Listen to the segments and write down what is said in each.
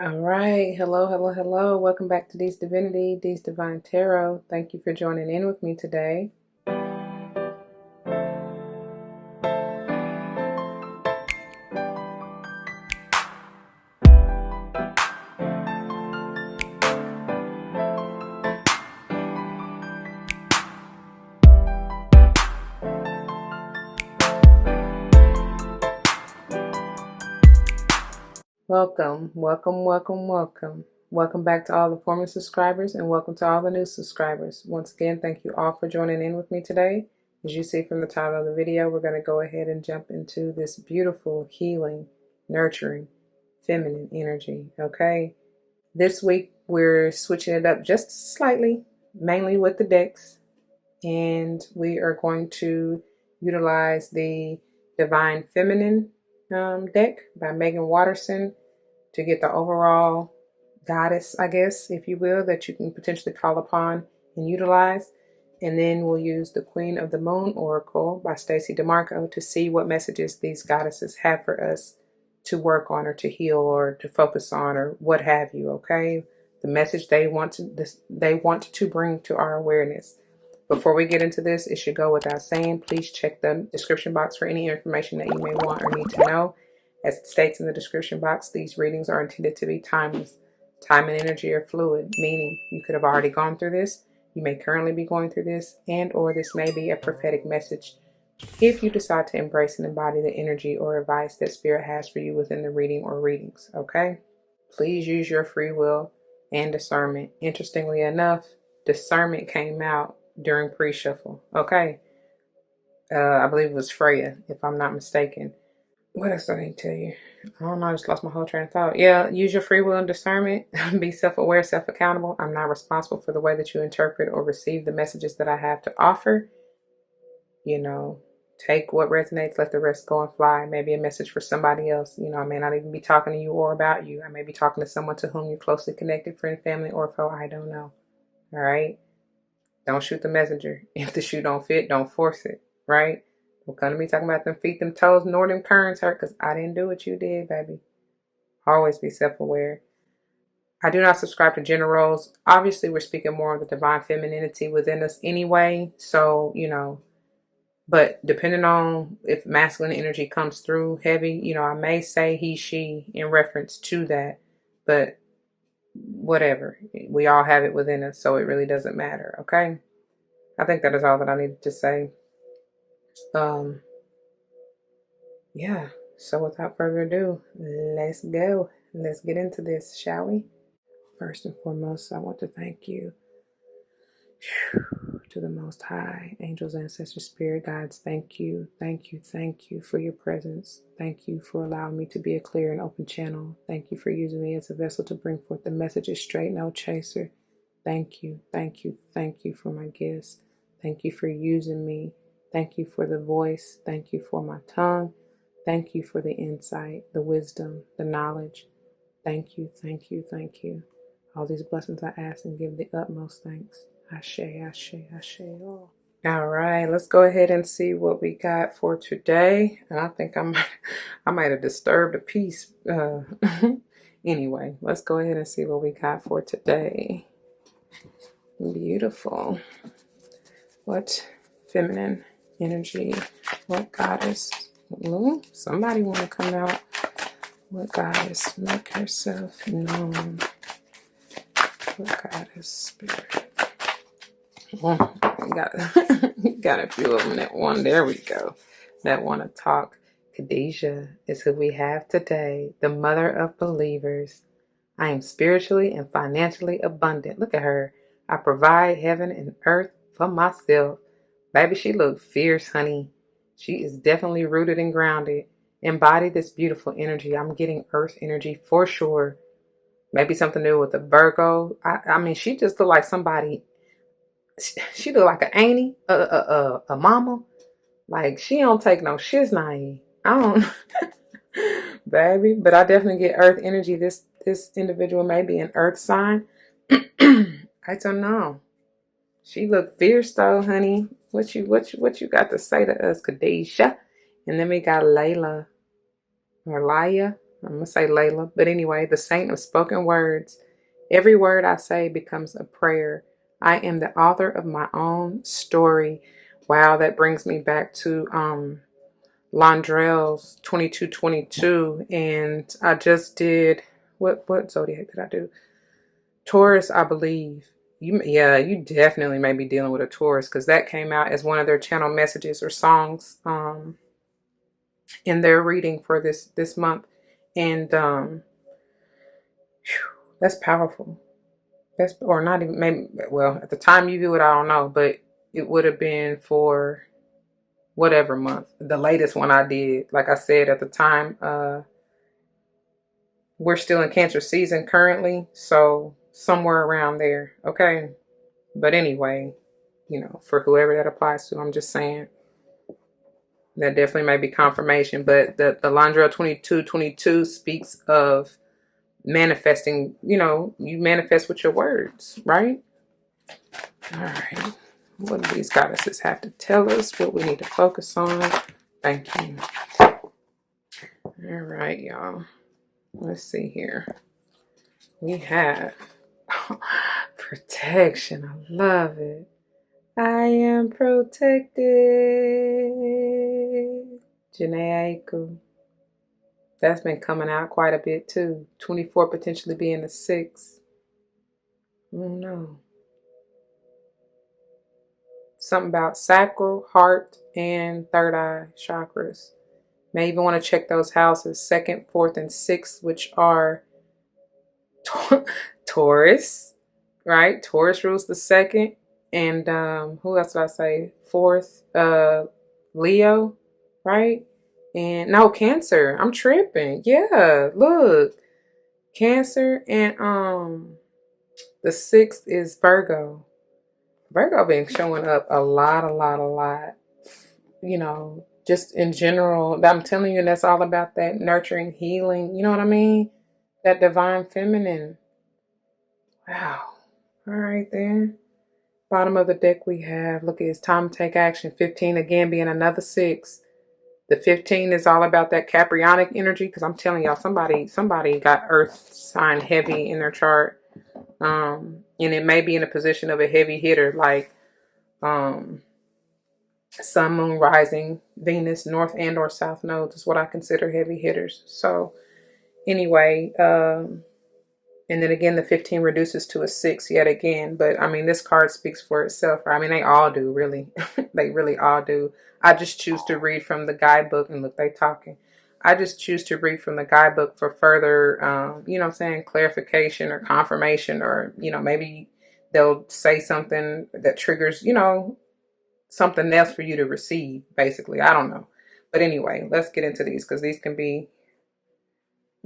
All right. Hello, hello, hello. Welcome back to D's Divinity, D's Divine Tarot. Thank you for joining in with me today. Welcome, welcome, welcome, welcome. Welcome back to all the former subscribers and welcome to all the new subscribers. Once again, thank you all for joining in with me today. As you see from the title of the video, we're going to go ahead and jump into this beautiful, healing, nurturing, feminine energy, okay? This week, we're switching it up just slightly, mainly with the decks, and we are going to utilize the Divine Feminine deck by Megan Watterson to get the overall goddess, I guess, if you will, that you can potentially call upon and utilize. And then we'll use the Queen of the Moon Oracle by Stacey DeMarco to see what messages these goddesses have for us to work on or to heal or to focus on or what have you, okay? The message they want to bring to our awareness. Before we get into this, it should go without saying, please check the description box for any information that you may want or need to know. As it states in the description box, these readings are intended to be timeless. Time and energy are fluid, meaning you could have already gone through this, you may currently be going through this, and or this may be a prophetic message if you decide to embrace and embody the energy or advice that Spirit has for you within the reading or readings, okay? Please use your free will and discernment. Interestingly enough, discernment came out during pre-shuffle, okay? I believe it was Freya, if I'm not mistaken. What else do I need to tell you? I don't know, I just lost my whole train of thought. Yeah, use your free will and discernment. Be self-aware, self-accountable. I'm not responsible for the way that you interpret or receive the messages that I have to offer. You know, take what resonates, let the rest go and fly. Maybe a message for somebody else. You know, I may not even be talking to you or about you. I may be talking to someone to whom you're closely connected, friend, family, or foe. I don't know. All right? Don't shoot the messenger. If the shoe don't fit, don't force it. Right? Don't come to me talking about them feet, them toes, nor them currents hurt, because I didn't do what you did, baby. Always be self-aware. I do not subscribe to gender roles. Obviously, we're speaking more of the divine femininity within us anyway. So, you know, but depending on if masculine energy comes through heavy, you know, I may say he, she in reference to that. But whatever. We all have it within us, so it really doesn't matter, okay? I think that is all that I needed to say. Yeah, so without further ado, let's go. Let's get into this, shall we? First and foremost, I want to thank you to the Most High, angels, ancestors, spirit guides. Thank you, thank you, thank you for your presence. Thank you for allowing me to be a clear and open channel. Thank you for using me as a vessel to bring forth the messages straight, no chaser. Thank you, thank you, thank you for my gifts. Thank you for using me. Thank you for the voice. Thank you for my tongue. Thank you for the insight, the wisdom, the knowledge. Thank you, thank you, thank you. All these blessings I ask and give the utmost thanks. Ashe, ashe, ashe. All right, let's go ahead and see what we got for today. And I think I might have disturbed a piece. Anyway, let's go ahead and see what we got for today. Beautiful. What feminine energy? What goddess? Ooh, somebody want to come out? What goddess? Make herself known. What goddess? Spirit. Oh, got a few of them that one. There we go. That want to talk. Khadijah is who we have today, the mother of believers. I am spiritually and financially abundant. Look at her. I provide heaven and earth for myself. Baby, she look fierce, honey. She is definitely rooted and grounded. Embody this beautiful energy. I'm getting earth energy for sure. Maybe something to do with the Virgo. I mean, she just look like somebody. She look like an auntie, a mama. Like, she don't take no shiznai. I don't, baby. But I definitely get earth energy. This individual may be an earth sign. I don't know. She look fierce though, honey. What you got to say to us, Khadijah? And then we got Layla or Laya. I'm going to say Layla. But anyway, the saint of spoken words. Every word I say becomes a prayer. I am the author of my own story. Wow, that brings me back to Londrell's 2222. And I just did, what zodiac did I do? Taurus, I believe. You definitely may be dealing with a Taurus, because that came out as one of their channel messages or songs in their reading for this month. And that's powerful. That's, or not even, maybe, well, at the time you view it, I don't know, but it would have been for whatever month. The latest one I did, like I said at the time, we're still in Cancer season currently, so somewhere around there, okay? But anyway, you know, for whoever that applies to, I'm just saying that definitely may be confirmation. But the Londrell 2222 speaks of manifesting. You know, you manifest with your words, right? All right. What do these goddesses have to tell us? What we need to focus on? Thank you. All right, y'all. Let's see here. We have protection. I love it. I am protected. Janae Aiku. That's been coming out quite a bit too. 24 potentially being a 6. Oh no. Something about sacral, heart, and third eye chakras. May even want to check those houses, 2nd, 4th, and 6th, which are Taurus, right? Taurus rules the 2nd. And who else did I say? 4th, Leo, right? And no, Cancer. I'm tripping. Yeah, look. Cancer, and the 6th is Virgo. Virgo been showing up a lot. You know, just in general. I'm telling you, that's all about that nurturing, healing. You know what I mean? That divine feminine. Wow. All right then. Bottom of the deck we have, look, it's time to take action. 15 again being another 6. The 15 is all about that Caprionic energy, because I'm telling y'all, somebody got earth sign heavy in their chart. And it may be in a position of a heavy hitter, like Sun, Moon, Rising, Venus, North and or South nodes is what I consider heavy hitters. So anyway, and then again, the 15 reduces to a 6 yet again. But I mean, this card speaks for itself. I mean, they all do, really. They really all do. I just choose to read from the guidebook. And look, they talking. I just choose to read from the guidebook for further, you know what I'm saying, clarification or confirmation. Or, you know, maybe they'll say something that triggers, you know, something else for you to receive, basically. I don't know. But anyway, let's get into these, because these can be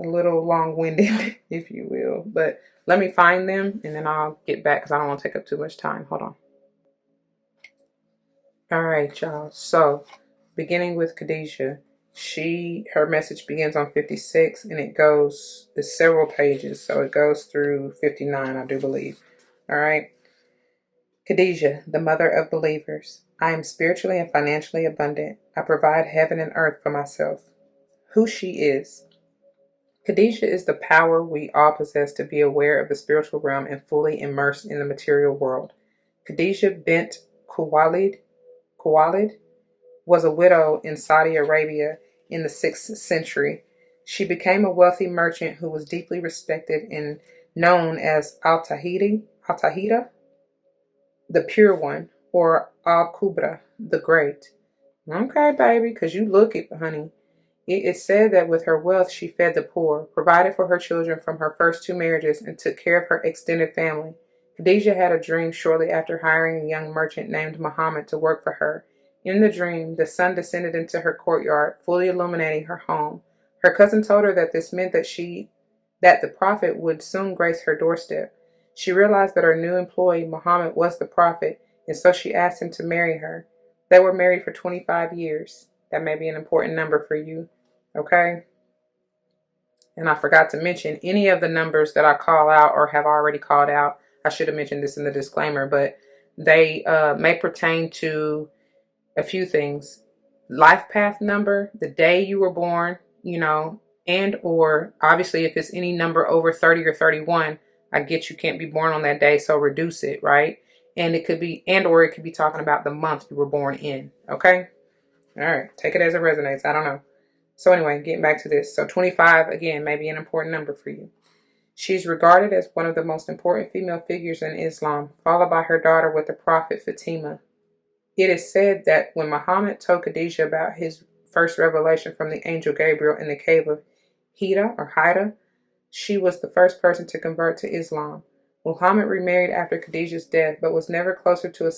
a little long-winded, if you will. But let me find them, and then I'll get back, because I don't want to take up too much time. Hold on. All right, y'all. So, beginning with Khadijah, her message begins on 56, and it's several pages, so it goes through 59, I do believe. All right. Khadijah, the mother of believers. I am spiritually and financially abundant. I provide heaven and earth for myself. Who she is. Khadijah is the power we all possess to be aware of the spiritual realm and fully immersed in the material world. Khadijah bint Khuwailid was a widow in Saudi Arabia in the 6th century. She became a wealthy merchant who was deeply respected and known as Al-Tahida, the Pure One, or Al-Kubra, the Great. Okay, baby, because you look it, honey. It is said that with her wealth, she fed the poor, provided for her children from her first 2 marriages, and took care of her extended family. Khadijah had a dream shortly after hiring a young merchant named Muhammad to work for her. In the dream, the sun descended into her courtyard, fully illuminating her home. Her cousin told her that this meant that the prophet would soon grace her doorstep. She realized that her new employee, Muhammad, was the prophet, and so she asked him to marry her. They were married for 25 years. That may be an important number for you. Okay. And I forgot to mention any of the numbers that I call out or have already called out. I should have mentioned this in the disclaimer, but they may pertain to a few things. Life path number, the day you were born, you know, And or obviously if it's any number over 30 or 31, I get you can't be born on that day, so reduce it, right? And it could be, and or it could be talking about the month you were born in, okay? All right, take it as it resonates. I don't know. So anyway, getting back to this. So 25, again, may be an important number for you. She's regarded as one of the most important female figures in Islam, followed by her daughter with the Prophet Fatima. It is said that when Muhammad told Khadijah about his first revelation from the angel Gabriel in the cave of Hira, she was the first person to convert to Islam. Muhammad remarried after Khadijah's death, but was never closer to a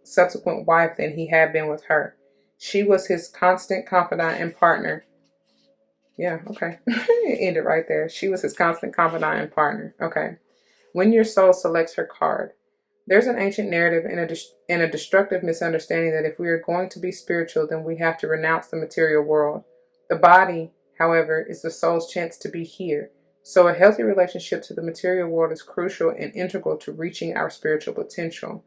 subsequent wife than he had been with her. She was his constant confidant and partner. Yeah, okay. It ended right there. She was his constant confidant and partner. Okay. When your soul selects her card, there's an ancient narrative and a destructive misunderstanding that if we are going to be spiritual, then we have to renounce the material world. The body, however, is the soul's chance to be here. So a healthy relationship to the material world is crucial and integral to reaching our spiritual potential.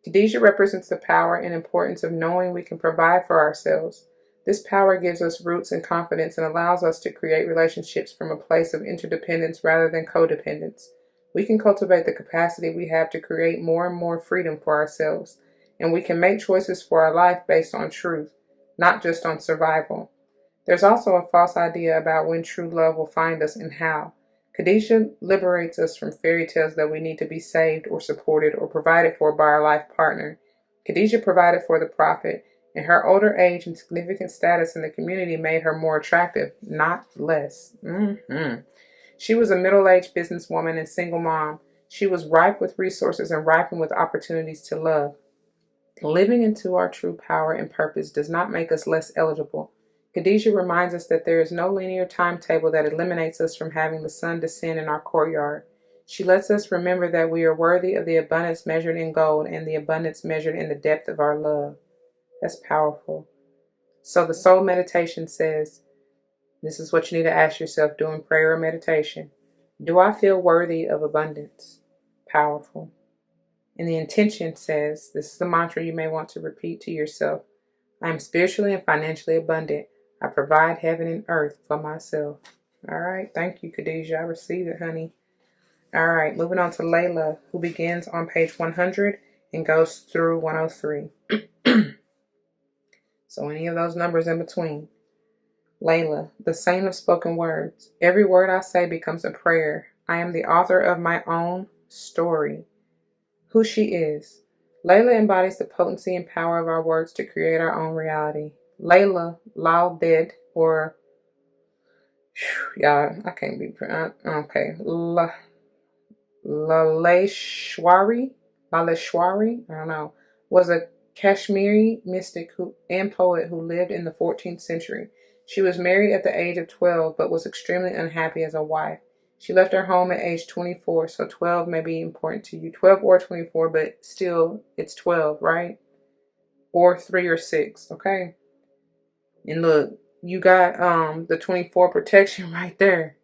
Khadijah represents the power and importance of knowing we can provide for ourselves. This power gives us roots and confidence and allows us to create relationships from a place of interdependence rather than codependence. We can cultivate the capacity we have to create more and more freedom for ourselves, and we can make choices for our life based on truth, not just on survival. There's also a false idea about when true love will find us and how. Khadijah liberates us from fairy tales that we need to be saved or supported or provided for by our life partner. Khadijah provided for the Prophet, and her older age and significant status in the community made her more attractive, not less. She was a middle-aged businesswoman and single mom. She was ripe with resources and ripened with opportunities to love. Living into our true power and purpose does not make us less eligible. Khadijah reminds us that there is no linear timetable that eliminates us from having the sun descend in our courtyard. She lets us remember that we are worthy of the abundance measured in gold and the abundance measured in the depth of our love. That's powerful. So the soul meditation says, this is what you need to ask yourself during prayer or meditation. Do I feel worthy of abundance? Powerful. And the intention says, this is the mantra you may want to repeat to yourself. I am spiritually and financially abundant. I provide heaven and earth for myself. All right. Thank you, Khadijah. I received it, honey. All right. Moving on to Layla, who begins on page 100 and goes through 103. So any of those numbers in between. Layla, the saint of spoken words. Every word I say becomes a prayer. I am the author of my own story. Who she is. Layla embodies the potency and power of our words to create our own reality. Layla Lauded, or y'all, I can't be okay. Laleshwari, I don't know, was a Kashmiri mystic and poet who lived in the 14th century. She was married at the age of 12, but was extremely unhappy as a wife. She left her home at age 24, so 12 may be important to you. 12 or 24, but still, it's 12, right? Or 3 or 6, okay? And look, you got the 24 protection right there.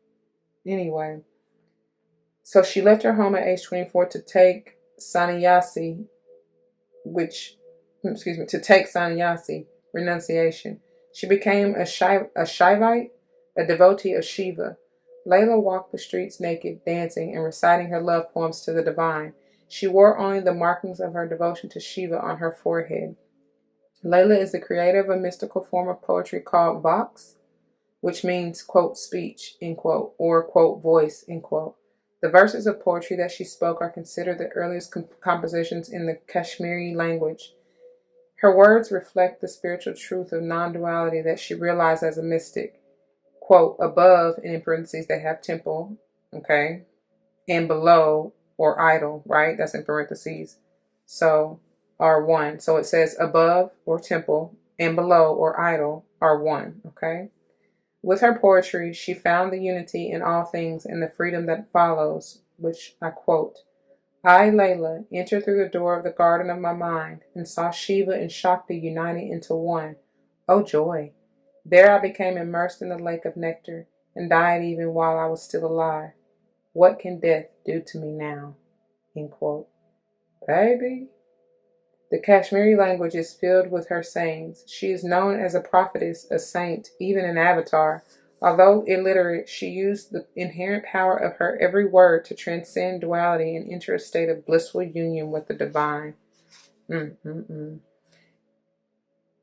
Anyway, so she left her home at age 24 to take sannyasi, renunciation. She became a Shaivite, a devotee of Shiva. Layla walked the streets naked, dancing and reciting her love poems to the divine. She wore only the markings of her devotion to Shiva on her forehead. Layla is the creator of a mystical form of poetry called Vox, which means, quote, speech, end quote, or, quote, voice, end quote. The verses of poetry that she spoke are considered the earliest compositions in the Kashmiri language. Her words reflect the spiritual truth of non-duality that she realized as a mystic. Quote, above, and in parentheses they have temple, okay, and below, or idol, right? That's in parentheses. So, are one. So it says above, or temple, and below, or idol, are one, okay? With her poetry, she found the unity in all things and the freedom that follows, which I quote, I, Layla, entered through the door of the garden of my mind and saw Shiva and Shakti uniting into one. Oh, joy! There I became immersed in the lake of nectar and died even while I was still alive. What can death do to me now? End quote. Baby. The Kashmiri language is filled with her sayings. She is known as a prophetess, a saint, even an avatar, Although illiterate, she used the inherent power of her every word to transcend duality and enter a state of blissful union with the divine.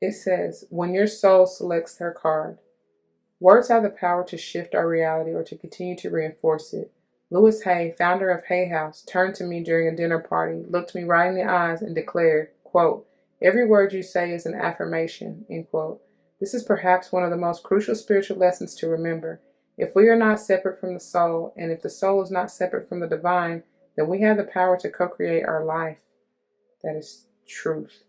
It says, when your soul selects her card, words have the power to shift our reality or to continue to reinforce it. Louis Hay, founder of Hay House, turned to me during a dinner party, looked me right in the eyes, and declared, quote, every word you say is an affirmation, end quote. This is perhaps one of the most crucial spiritual lessons to remember. If we are not separate from the soul, and if the soul is not separate from the divine, then we have the power to co-create our life. That is truth.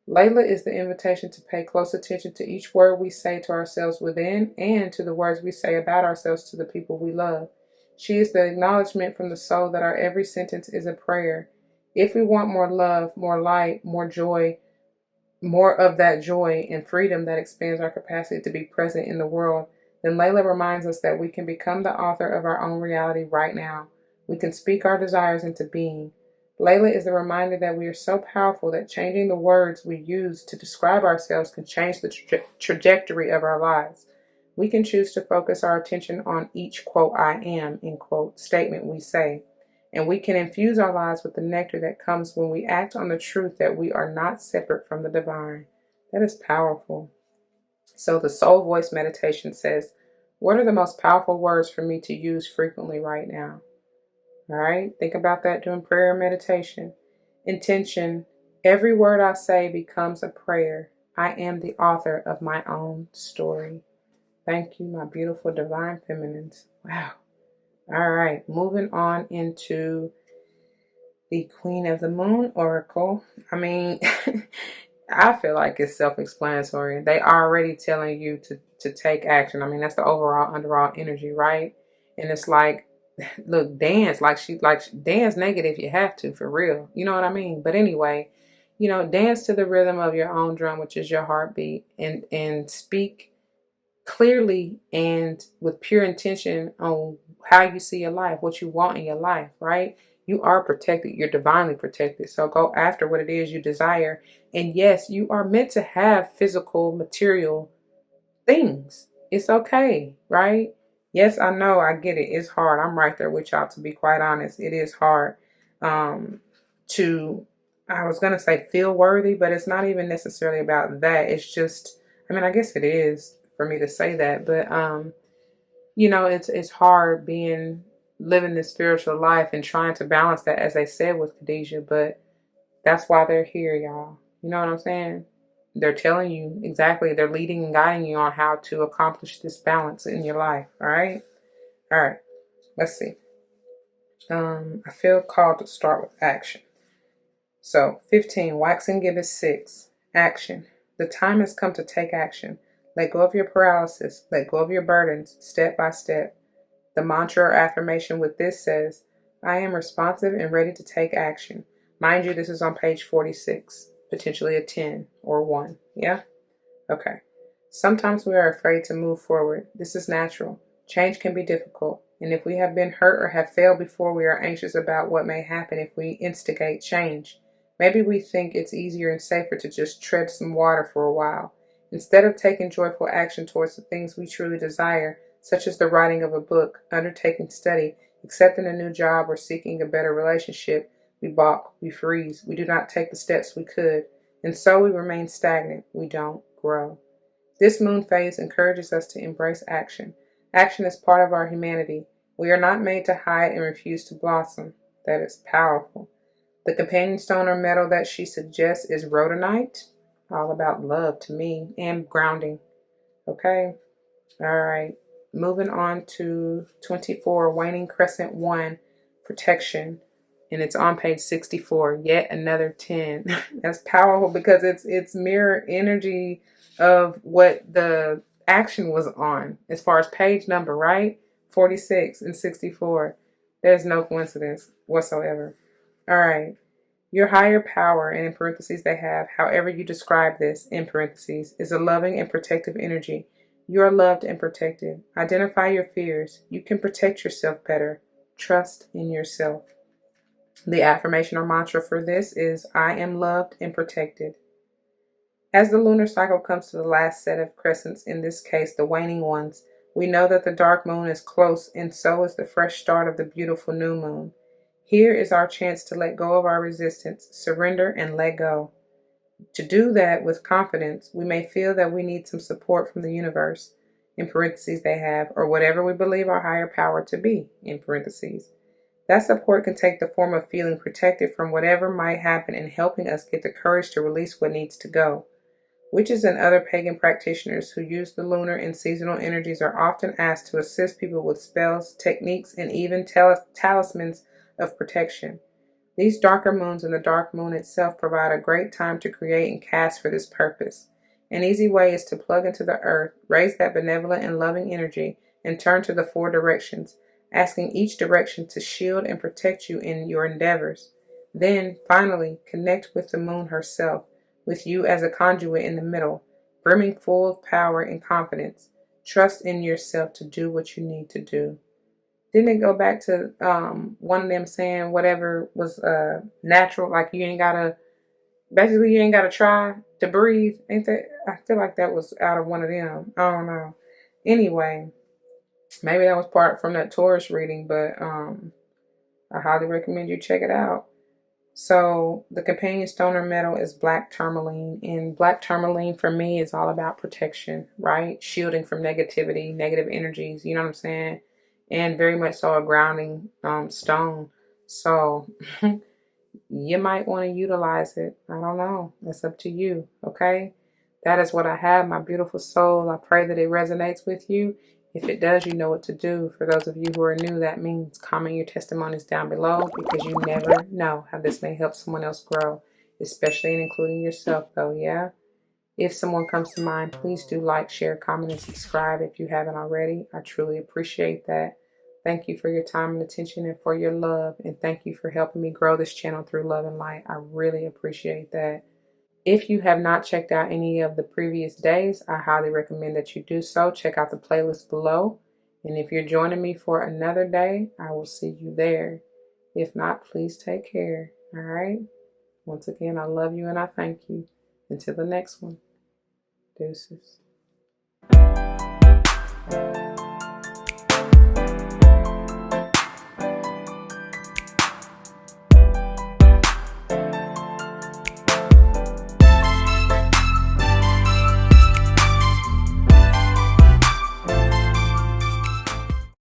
Layla is the invitation to pay close attention to each word we say to ourselves within and to the words we say about ourselves to the people we love. She is the acknowledgement from the soul that our every sentence is a prayer. If we want more love, more light, more joy, more of that joy and freedom that expands our capacity to be present in the world, then Layla reminds us that we can become the author of our own reality right now. We can speak our desires into being. Layla is the reminder that we are so powerful that changing the words we use to describe ourselves can change the trajectory of our lives. We can choose to focus our attention on each, quote, I am, end quote, statement we say. And we can infuse our lives with the nectar that comes when we act on the truth that we are not separate from the divine. That is powerful. So the soul voice meditation says, what are the most powerful words for me to use frequently right now? All right, think about that during prayer and meditation. Intention, every word I say becomes a prayer. I am the author of my own story. Thank you, my beautiful divine feminines. Wow. All right, moving on into the Queen of the Moon Oracle. I mean, I feel like it's self-explanatory. They are already telling you to take action. I mean, that's the underall energy, right? And it's like, look, dance dance naked if you have to, for real. You know what I mean? But anyway, dance to the rhythm of your own drum, which is your heartbeat, and speak clearly and with pure intention on how you see your life, what you want in your life, right? You are protected. You're divinely protected. So go after what it is you desire. And yes, you are meant to have physical, material things. It's okay, right? Yes, I know. I get it. It's hard. I'm right there with y'all, to be quite honest. It is hard to, I was going to say feel worthy, but it's not even necessarily about that. It's just, I mean, I guess it is for me to say that, but it's hard living this spiritual life and trying to balance that, as they said with Khadijah, but that's why they're here, y'all. You know what I'm saying? They're telling you exactly, they're leading and guiding you on how to accomplish this balance in your life. All right, let's see. I feel called to start with action. So 15, waxing gibbous 6, action. The time has come to take action. Let go of your paralysis. Let go of your burdens, step by step. The mantra or affirmation with this says, I am responsive and ready to take action. Mind you, this is on page 46, potentially a 10 or 1. Yeah? Okay. Sometimes we are afraid to move forward. This is natural. Change can be difficult. And if we have been hurt or have failed before, we are anxious about what may happen if we instigate change. Maybe we think it's easier and safer to just tread some water for a while. Instead of taking joyful action towards the things we truly desire, such as the writing of a book, undertaking study, accepting a new job, or seeking a better relationship, we balk, we freeze, we do not take the steps we could, and so we remain stagnant. We don't grow. This moon phase encourages us to embrace action. Action is part of our humanity. We are not made to hide and refuse to blossom. That is powerful. The companion stone or metal that she suggests is rhodonite. All about love to me, and grounding. Okay? All right. Moving on to 24, waning crescent 1, protection. And it's on page 64. Yet another 10. That's powerful because it's mirror energy of what the action was on as far as page number, right? 46 and 64. There's no coincidence whatsoever. All right. Your higher power, and in parentheses they have, however you describe this, in parentheses, is a loving and protective energy. You are loved and protected. Identify your fears. You can protect yourself better. Trust in yourself. The affirmation or mantra for this is, I am loved and protected. As the lunar cycle comes to the last set of crescents, in this case the waning ones, We know that the dark moon is close, and so is the fresh start of the beautiful new moon. Here is our chance to let go of our resistance, surrender, and let go. To do that with confidence, we may feel that we need some support from the universe, in parentheses they have, or whatever we believe our higher power to be, in parentheses. That support can take the form of feeling protected from whatever might happen and helping us get the courage to release what needs to go. Witches and other pagan practitioners who use the lunar and seasonal energies are often asked to assist people with spells, techniques, and even talismans of protection. These darker moons and the dark moon itself provide a great time to create and cast for this purpose. An easy way is to plug into the earth, raise that benevolent and loving energy, and turn to the 4 directions, asking each direction to shield and protect you in your endeavors. Then, finally, connect with the moon herself, with you as a conduit in the middle, brimming full of power and confidence. Trust in yourself to do what you need to do. Didn't it go back to one of them saying whatever was natural, like you ain't gotta try to breathe? Ain't that? I feel like that was out of one of them. I don't know. Anyway, maybe that was part from that Taurus reading, but I highly recommend you check it out. So the companion stone or metal is black tourmaline, and black tourmaline for me is all about protection, right? Shielding from negativity, negative energies, you know what I'm saying? And very much so a grounding stone. So you might want to utilize it. I don't know. That's up to you, okay? That is what I have, my beautiful soul. I pray that it resonates with you. If it does, you know what to do. For those of you who are new, that means comment your testimonies down below, because you never know how this may help someone else grow, especially and including yourself, though, yeah? If someone comes to mind, please do like, share, comment, and subscribe if you haven't already. I truly appreciate that. Thank you for your time and attention and for your love. And thank you for helping me grow this channel through love and light. I really appreciate that. If you have not checked out any of the previous days, I highly recommend that you do so. Check out the playlist below. And if you're joining me for another day, I will see you there. If not, please take care. All right? Once again, I love you and I thank you. Until the next one. Deuces.